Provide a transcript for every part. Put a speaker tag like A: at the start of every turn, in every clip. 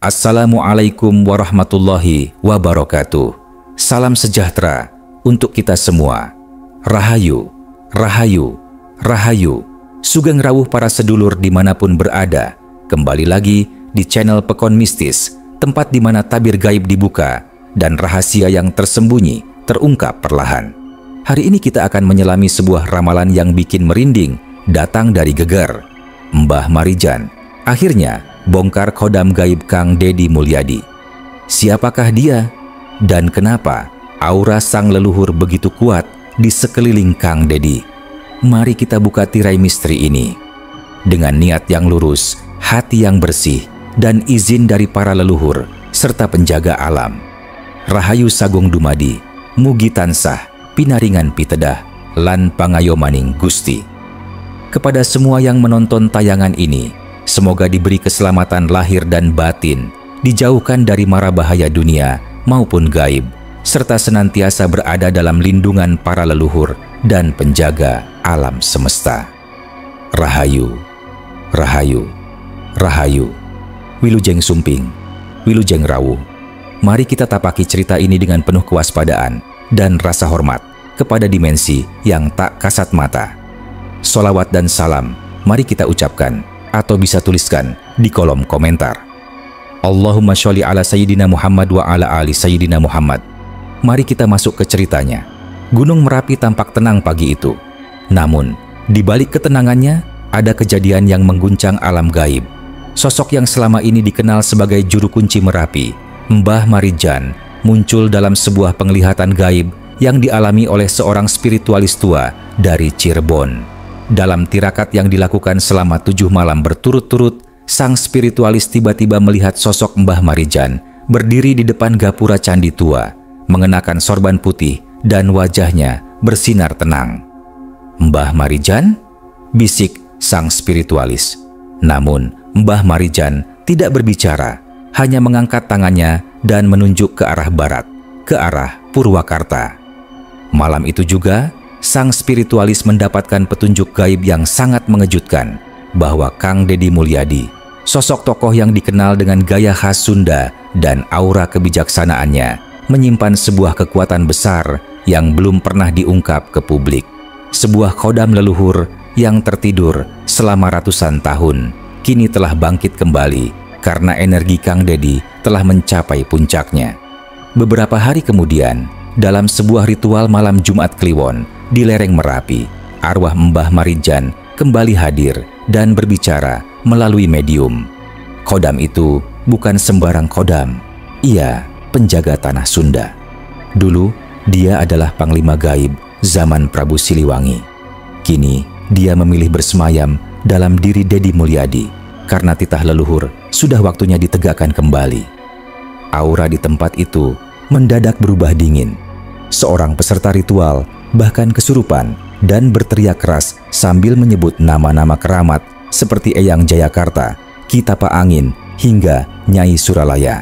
A: Assalamualaikum warahmatullahi wabarakatuh. Salam sejahtera untuk kita semua. Rahayu, rahayu, rahayu. Sugeng rawuh para sedulur dimanapun berada. Kembali lagi di channel Pekon Mistis, tempat di mana tabir gaib dibuka dan rahasia yang tersembunyi terungkap perlahan. Hari ini kita akan menyelami sebuah ramalan yang bikin merinding, datang dari Geger. Mbah Marijan akhirnya bongkar kodam gaib Kang Deddy Mulyadi. Siapakah dia? Dan kenapa aura sang leluhur begitu kuat di sekeliling Kang Deddy? Mari kita buka tirai misteri ini. Dengan niat yang lurus, hati yang bersih, dan izin dari para leluhur serta penjaga alam. Rahayu Sagung Dumadi, mugi tansah, pinaringan pitedah, lan pangayomaning Gusti. Kepada semua yang menonton tayangan ini, semoga diberi keselamatan lahir dan batin, dijauhkan dari mara bahaya dunia maupun gaib, serta senantiasa berada dalam lindungan para leluhur dan penjaga alam semesta. Rahayu, rahayu, rahayu. Wilujeng Sumping, Wilujeng Rawuh. Mari kita tapaki cerita ini dengan penuh kewaspadaan dan rasa hormat kepada dimensi yang tak kasat mata. Solawat dan salam mari kita ucapkan atau bisa tuliskan di kolom komentar. Allahumma sholli ala Sayyidina Muhammad wa ala ali Sayyidina Muhammad. Mari kita masuk ke ceritanya. Gunung Merapi tampak tenang pagi itu. Namun, di balik ketenangannya, ada kejadian yang mengguncang alam gaib. Sosok yang selama ini dikenal sebagai juru kunci Merapi, Mbah Marijan, muncul dalam sebuah penglihatan gaib yang dialami oleh seorang spiritualis tua dari Cirebon. Dalam tirakat yang dilakukan selama 7 malam berturut-turut, sang spiritualis tiba-tiba melihat sosok Mbah Marijan berdiri di depan gapura candi tua, mengenakan sorban putih dan wajahnya bersinar tenang. "Mbah Marijan?" bisik sang spiritualis. Namun, Mbah Marijan tidak berbicara, hanya mengangkat tangannya dan menunjuk ke arah barat, ke arah Purwakarta. Malam itu juga, sang spiritualis mendapatkan petunjuk gaib yang sangat mengejutkan bahwa Kang Deddy Mulyadi, sosok tokoh yang dikenal dengan gaya khas Sunda dan aura kebijaksanaannya, menyimpan sebuah kekuatan besar yang belum pernah diungkap ke publik. Sebuah kodam leluhur yang tertidur selama ratusan tahun, kini telah bangkit kembali karena energi Kang Deddy telah mencapai puncaknya. Beberapa hari kemudian, dalam sebuah ritual malam Jumat Kliwon di lereng Merapi, arwah Mbah Marijan kembali hadir dan berbicara melalui medium. Kodam itu bukan sembarang kodam. Ia penjaga tanah Sunda. Dulu, dia adalah panglima gaib zaman Prabu Siliwangi. Kini, dia memilih bersemayam dalam diri Deddy Mulyadi karena titah leluhur sudah waktunya ditegakkan kembali. Aura di tempat itu mendadak berubah dingin. Seorang peserta ritual bahkan kesurupan dan berteriak keras sambil menyebut nama-nama keramat seperti Eyang Jayakarta, Ki Tapa Angin, hingga Nyai Suralaya.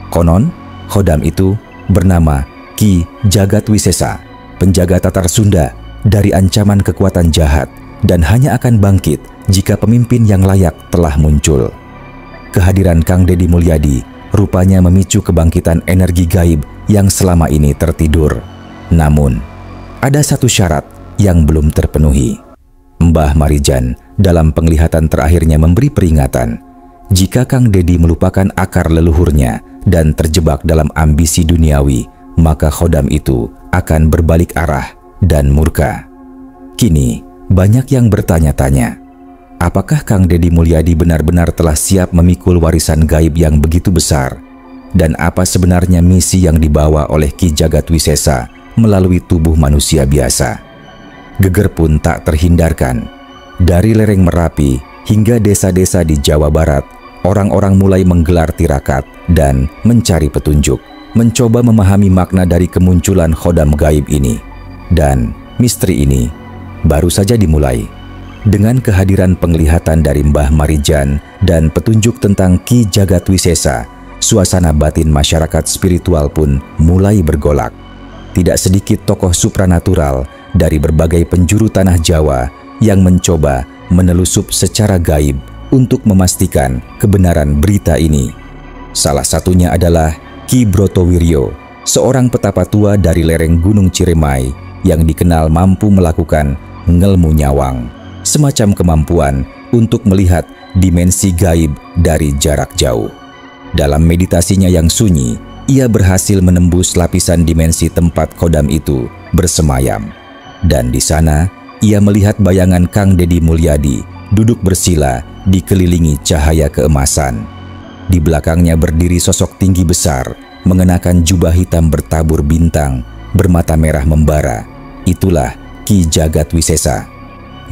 A: Konon, kodam itu bernama Ki Jagatwisesa, penjaga Tatar Sunda dari ancaman kekuatan jahat dan hanya akan bangkit jika pemimpin yang layak telah muncul. Kehadiran Kang Deddy Mulyadi rupanya memicu kebangkitan energi gaib yang selama ini tertidur. Namun, ada satu syarat yang belum terpenuhi. Mbah Marijan dalam penglihatan terakhirnya memberi peringatan, jika Kang Deddy melupakan akar leluhurnya dan terjebak dalam ambisi duniawi, maka kodam itu akan berbalik arah dan murka. Kini, banyak yang bertanya-tanya, apakah Kang Deddy Mulyadi benar-benar telah siap memikul warisan gaib yang begitu besar? Dan apa sebenarnya misi yang dibawa oleh Ki Jagatwisesa melalui tubuh manusia biasa? Geger pun tak terhindarkan. Dari lereng Merapi hingga desa-desa di Jawa Barat, orang-orang mulai menggelar tirakat dan mencari petunjuk, mencoba memahami makna dari kemunculan kodam gaib ini. Dan misteri ini baru saja dimulai. Dengan kehadiran penglihatan dari Mbah Marijan dan petunjuk tentang Ki Jagatwisesa, suasana batin masyarakat spiritual pun mulai bergolak. Tidak sedikit tokoh supranatural dari berbagai penjuru tanah Jawa yang mencoba menelusup secara gaib untuk memastikan kebenaran berita ini. Salah satunya adalah Ki Brotowiryo, seorang petapa tua dari lereng Gunung Ciremai yang dikenal mampu melakukan ngelmu nyawang, semacam kemampuan untuk melihat dimensi gaib dari jarak jauh. Dalam meditasinya yang sunyi, ia berhasil menembus lapisan dimensi tempat Khodam itu bersemayam. Dan di sana, ia melihat bayangan Kang Deddy Mulyadi duduk bersila dikelilingi cahaya keemasan. Di belakangnya berdiri sosok tinggi besar, mengenakan jubah hitam bertabur bintang, bermata merah membara. Itulah Ki Jagatwisesa.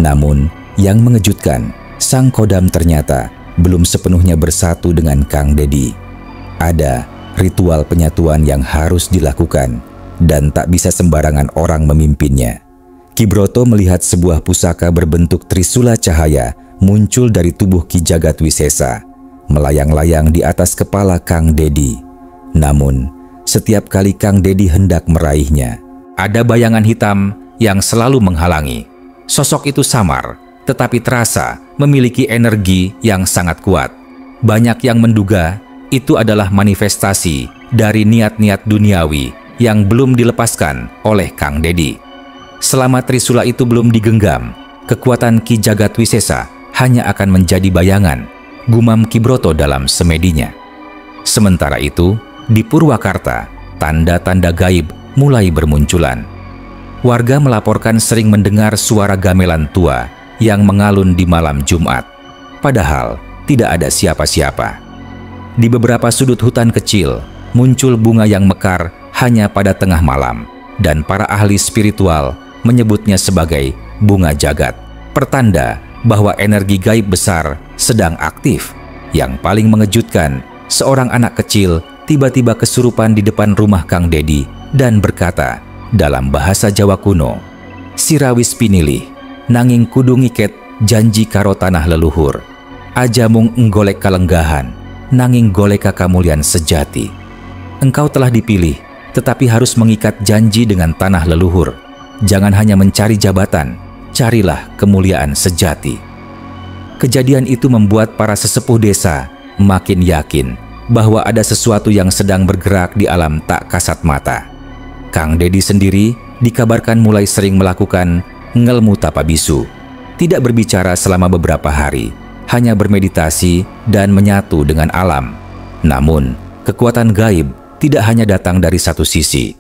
A: Namun, yang mengejutkan, sang Khodam ternyata belum sepenuhnya bersatu dengan Kang Deddy. Ada ritual penyatuan yang harus dilakukan, dan tak bisa sembarangan orang memimpinnya. Ki Broto melihat sebuah pusaka berbentuk trisula cahaya muncul dari tubuh Ki Jagatwisesa, melayang-layang di atas kepala Kang Deddy. Namun, setiap kali Kang Deddy hendak meraihnya, ada bayangan hitam yang selalu menghalangi. Sosok itu samar, tetapi terasa memiliki energi yang sangat kuat. Banyak yang menduga itu adalah manifestasi dari niat-niat duniawi yang belum dilepaskan oleh Kang Deddy. Selama trisula itu belum digenggam, kekuatan Ki Jagatwisesa hanya akan menjadi bayangan, gumam Ki Broto dalam semedinya. Sementara itu, di Purwakarta, tanda-tanda gaib mulai bermunculan. Warga melaporkan sering mendengar suara gamelan tua yang mengalun di malam Jumat, padahal tidak ada siapa-siapa. Di beberapa sudut hutan kecil, muncul bunga yang mekar hanya pada tengah malam, dan para ahli spiritual menyebutnya sebagai bunga jagat, pertanda bahwa energi gaib besar sedang aktif. Yang paling mengejutkan, seorang anak kecil tiba-tiba kesurupan di depan rumah Kang Deddy dan berkata dalam bahasa Jawa kuno, "Sirawis pinilih, nanging kudu ngiket janji karo tanah leluhur. Aja mung enggolek kalenggahan, nanging goleka kamulyan sejati." Engkau telah dipilih, tetapi harus mengikat janji dengan tanah leluhur. Jangan hanya mencari jabatan, carilah kemuliaan sejati. Kejadian itu membuat para sesepuh desa makin yakin bahwa ada sesuatu yang sedang bergerak di alam tak kasat mata. Kang Deddy sendiri dikabarkan mulai sering melakukan ngelmu tapa bisu. Tidak berbicara selama beberapa hari, hanya bermeditasi dan menyatu dengan alam. Namun, kekuatan gaib tidak hanya datang dari satu sisi.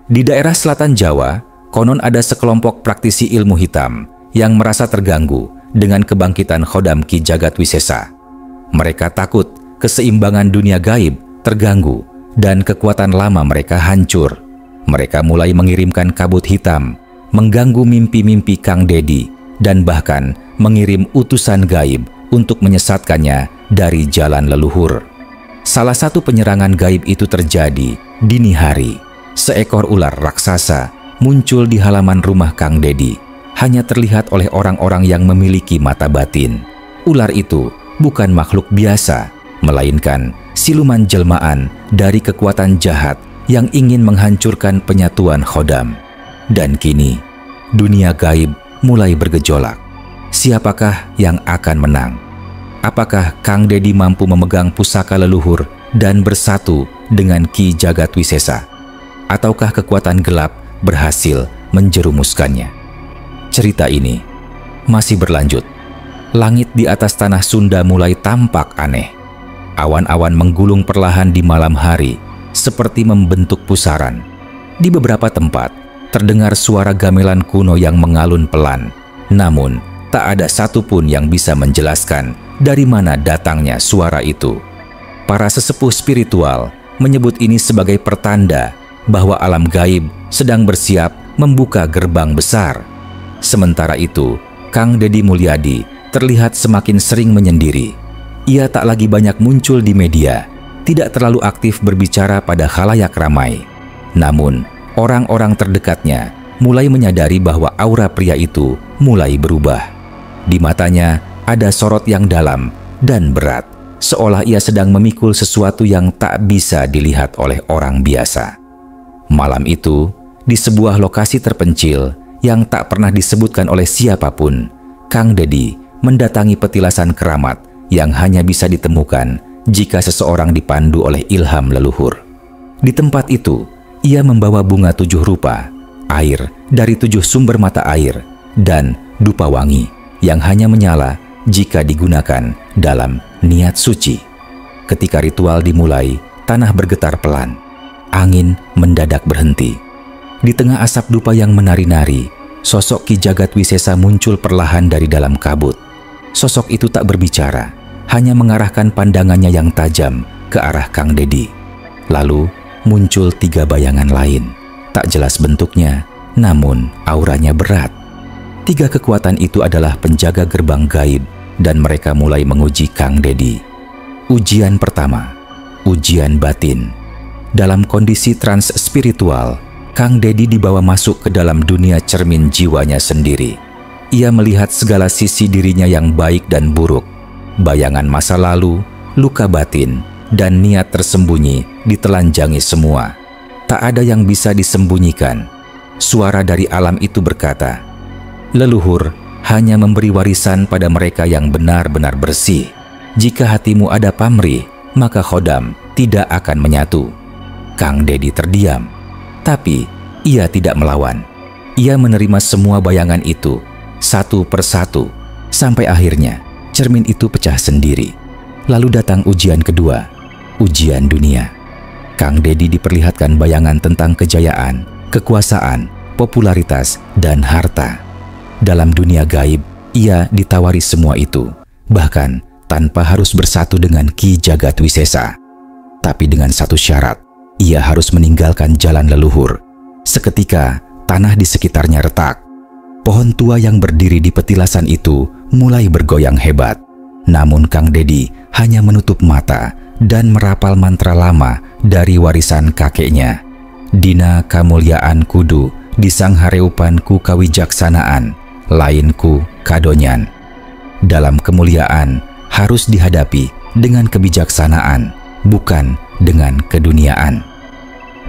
A: Di daerah selatan Jawa, konon ada sekelompok praktisi ilmu hitam yang merasa terganggu dengan kebangkitan Khodam Ki Jagatwisesa. Mereka takut keseimbangan dunia gaib terganggu dan kekuatan lama mereka hancur. Mereka mulai mengirimkan kabut hitam, mengganggu mimpi-mimpi Kang Deddy, dan bahkan mengirim utusan gaib untuk menyesatkannya dari jalan leluhur. Salah satu penyerangan gaib itu terjadi dini hari. Seekor ular raksasa muncul di halaman rumah Kang Deddy, hanya terlihat oleh orang-orang yang memiliki mata batin. Ular itu bukan makhluk biasa, melainkan siluman jelmaan dari kekuatan jahat yang ingin menghancurkan penyatuan Khodam. Dan kini, dunia gaib mulai bergejolak. Siapakah yang akan menang? Apakah Kang Deddy mampu memegang pusaka leluhur dan bersatu dengan Ki Jagatwisesa? Ataukah kekuatan gelap berhasil menjerumuskannya? Cerita ini masih berlanjut. Langit di atas tanah Sunda mulai tampak aneh. Awan-awan menggulung perlahan di malam hari, seperti membentuk pusaran. Di beberapa tempat, terdengar suara gamelan kuno yang mengalun pelan. Namun, tak ada satupun yang bisa menjelaskan dari mana datangnya suara itu. Para sesepuh spiritual menyebut ini sebagai pertanda bahwa alam gaib sedang bersiap membuka gerbang besar. Sementara itu, Kang Deddy Mulyadi terlihat semakin sering menyendiri. Ia tak lagi banyak muncul di media, tidak terlalu aktif berbicara pada khalayak ramai. Namun, orang-orang terdekatnya mulai menyadari bahwa aura pria itu mulai berubah. Di matanya ada sorot yang dalam dan berat, seolah ia sedang memikul sesuatu yang tak bisa dilihat oleh orang biasa. Malam itu, di sebuah lokasi terpencil yang tak pernah disebutkan oleh siapapun, Kang Deddy mendatangi petilasan keramat yang hanya bisa ditemukan jika seseorang dipandu oleh ilham leluhur. Di tempat itu, ia membawa bunga 7 rupa, air dari 7 sumber mata air, dan dupa wangi yang hanya menyala jika digunakan dalam niat suci. Ketika ritual dimulai, tanah bergetar pelan. Angin mendadak berhenti. Di tengah asap dupa yang menari-nari, sosok Ki Jagatwisesa muncul perlahan dari dalam kabut. Sosok itu tak berbicara, hanya mengarahkan pandangannya yang tajam ke arah Kang Dedi. Lalu muncul 3 bayangan lain. Tak jelas bentuknya, namun auranya berat. 3 kekuatan itu adalah penjaga gerbang gaib, dan mereka mulai menguji Kang Dedi. Ujian pertama, ujian batin. Dalam kondisi trans spiritual, Kang Dedi dibawa masuk ke dalam dunia cermin jiwanya sendiri. Ia melihat segala sisi dirinya yang baik dan buruk, bayangan masa lalu, luka batin, dan niat tersembunyi ditelanjangi semua. Tak ada yang bisa disembunyikan. Suara dari alam itu berkata, "Leluhur hanya memberi warisan pada mereka yang benar-benar bersih. Jika hatimu ada pamrih, maka khodam tidak akan menyatu." Kang Dedi terdiam, tapi ia tidak melawan. Ia menerima semua bayangan itu, satu persatu, sampai akhirnya cermin itu pecah sendiri. Lalu datang ujian kedua, ujian dunia. Kang Dedi diperlihatkan bayangan tentang kejayaan, kekuasaan, popularitas, dan harta. Dalam dunia gaib, ia ditawari semua itu, bahkan tanpa harus bersatu dengan Ki Jagatwisesa. Tapi dengan satu syarat, ia harus meninggalkan jalan leluhur. Seketika, tanah di sekitarnya retak. Pohon tua yang berdiri di petilasan itu mulai bergoyang hebat. Namun Kang Dedi hanya menutup mata dan merapal mantra lama dari warisan kakeknya. Dina kamulyaan kudu, disanghareupanku kawijaksanaan, lainku kadonyan. Dalam kemuliaan harus dihadapi dengan kebijaksanaan, bukan dengan keduniaan.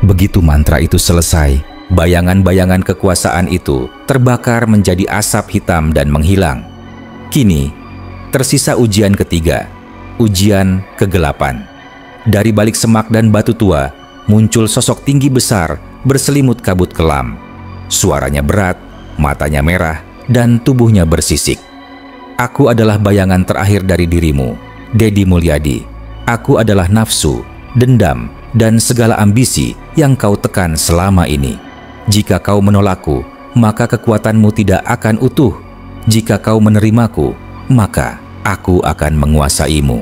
A: Begitu mantra itu selesai, bayangan-bayangan kekuasaan itu terbakar menjadi asap hitam dan menghilang. Kini, tersisa ujian ketiga, ujian kegelapan. Dari balik semak dan batu tua, muncul sosok tinggi besar berselimut kabut kelam. Suaranya berat, matanya merah, dan tubuhnya bersisik. "Aku adalah bayangan terakhir dari dirimu, Dedi Mulyadi. Aku adalah nafsu, dendam, dan segala ambisi yang kau tekan selama ini. Jika kau menolakku, maka kekuatanmu tidak akan utuh. Jika kau menerimaku, maka aku akan menguasaimu."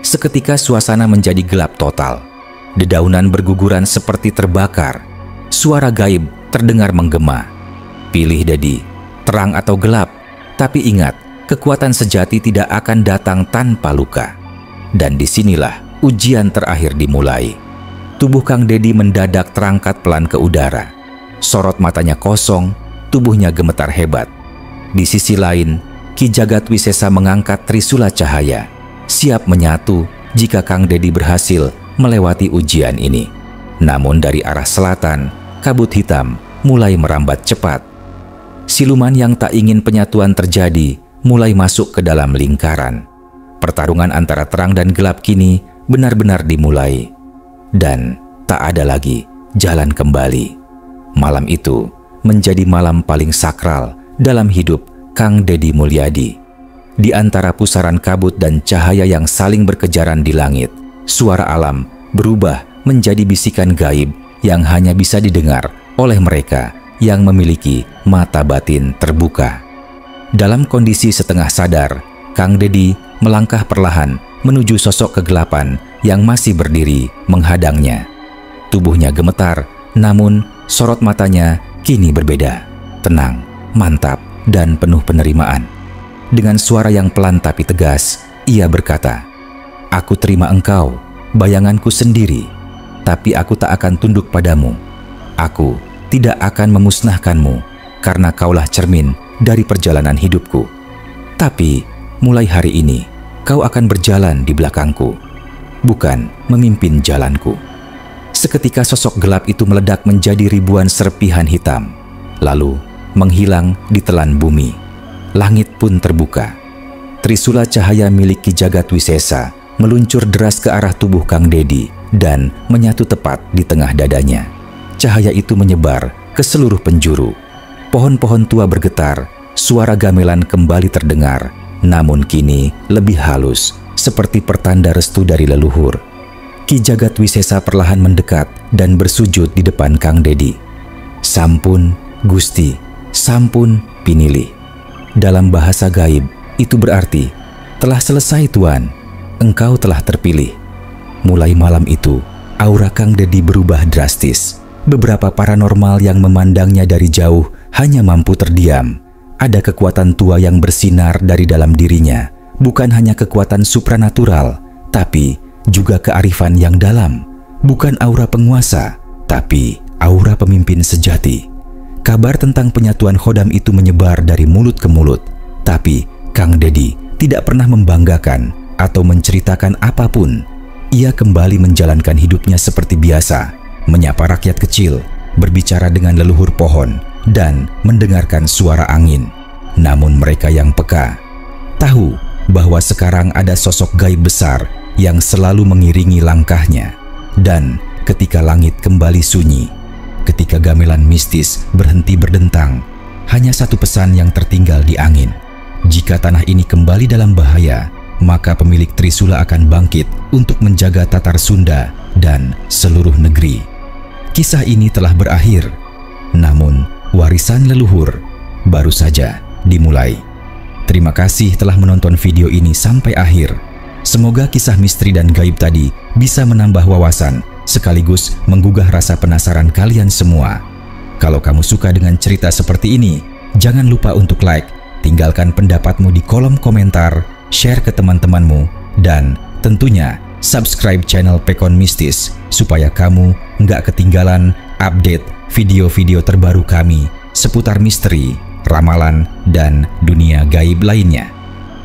A: Seketika suasana menjadi gelap total. Dedaunan berguguran seperti terbakar. Suara gaib terdengar menggema. "Pilih, Dedi, terang atau gelap. Tapi ingat, kekuatan sejati tidak akan datang tanpa luka." Dan disinilah ujian terakhir dimulai. Tubuh Kang Dedi mendadak terangkat pelan ke udara. Sorot matanya kosong, tubuhnya gemetar hebat. Di sisi lain, Ki Jagatwisesa mengangkat trisula cahaya, siap menyatu jika Kang Dedi berhasil melewati ujian ini. Namun dari arah selatan, kabut hitam mulai merambat cepat. Siluman yang tak ingin penyatuan terjadi mulai masuk ke dalam lingkaran. Pertarungan antara terang dan gelap kini benar-benar dimulai. Dan tak ada lagi jalan kembali. Malam itu menjadi malam paling sakral dalam hidup Kang Dedi Mulyadi. Di antara pusaran kabut dan cahaya yang saling berkejaran di langit, suara alam berubah menjadi bisikan gaib yang hanya bisa didengar oleh mereka yang memiliki mata batin terbuka. Dalam kondisi setengah sadar, Kang Dedi melangkah perlahan menuju sosok kegelapan yang masih berdiri menghadangnya. Tubuhnya gemetar, namun sorot matanya kini berbeda, tenang, mantap, dan penuh penerimaan. Dengan suara yang pelan tapi tegas, ia berkata, "Aku terima engkau, bayanganku sendiri, tapi aku tak akan tunduk padamu. Aku tidak akan memusnahkanmu, karena kaulah cermin dari perjalanan hidupku. Tapi mulai hari ini, kau akan berjalan di belakangku, bukan memimpin jalanku." Seketika sosok gelap itu meledak menjadi ribuan serpihan hitam, lalu menghilang di telan bumi. Langit pun terbuka. Trisula cahaya milik Ki Jagatwisesa meluncur deras ke arah tubuh Kang Dedi dan menyatu tepat di tengah dadanya. Cahaya itu menyebar ke seluruh penjuru. Pohon-pohon tua bergetar, suara gamelan kembali terdengar, namun kini lebih halus, seperti pertanda restu dari leluhur. Ki Jagatwisesa perlahan mendekat dan bersujud di depan Kang Dedi. "Sampun, Gusti, sampun pinilih." Dalam bahasa gaib, itu berarti, "Telah selesai Tuan, engkau telah terpilih." Mulai malam itu, aura Kang Dedi berubah drastis. Beberapa paranormal yang memandangnya dari jauh hanya mampu terdiam. Ada kekuatan tua yang bersinar dari dalam dirinya, bukan hanya kekuatan supranatural, tapi juga kearifan yang dalam. Bukan aura penguasa, tapi aura pemimpin sejati. Kabar tentang penyatuan Khodam itu menyebar dari mulut ke mulut, tapi Kang Dedi tidak pernah membanggakan atau menceritakan apapun. Ia kembali menjalankan hidupnya seperti biasa, menyapa rakyat kecil, berbicara dengan leluhur pohon, dan mendengarkan suara angin. Namun mereka yang peka tahu bahwa sekarang ada sosok gaib besar yang selalu mengiringi langkahnya. Dan ketika langit kembali sunyi, ketika gamelan mistis berhenti berdentang, hanya satu pesan yang tertinggal di angin. Jika tanah ini kembali dalam bahaya, maka pemilik Trisula akan bangkit untuk menjaga Tatar Sunda dan seluruh negeri. Kisah ini telah berakhir, namun warisan leluhur baru saja dimulai. Terima kasih telah menonton video ini sampai akhir. Semoga kisah misteri dan gaib tadi bisa menambah wawasan sekaligus menggugah rasa penasaran kalian semua. Kalau kamu suka dengan cerita seperti ini, jangan lupa untuk like, tinggalkan pendapatmu di kolom komentar, share ke teman-temanmu, dan tentunya subscribe channel Pekon Mistis supaya kamu nggak ketinggalan update video-video terbaru kami seputar misteri, ramalan, dan dunia gaib lainnya.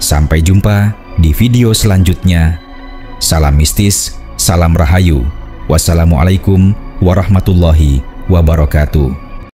A: Sampai jumpa di video selanjutnya. Salam mistis, salam rahayu. Wassalamualaikum warahmatullahi wabarakatuh.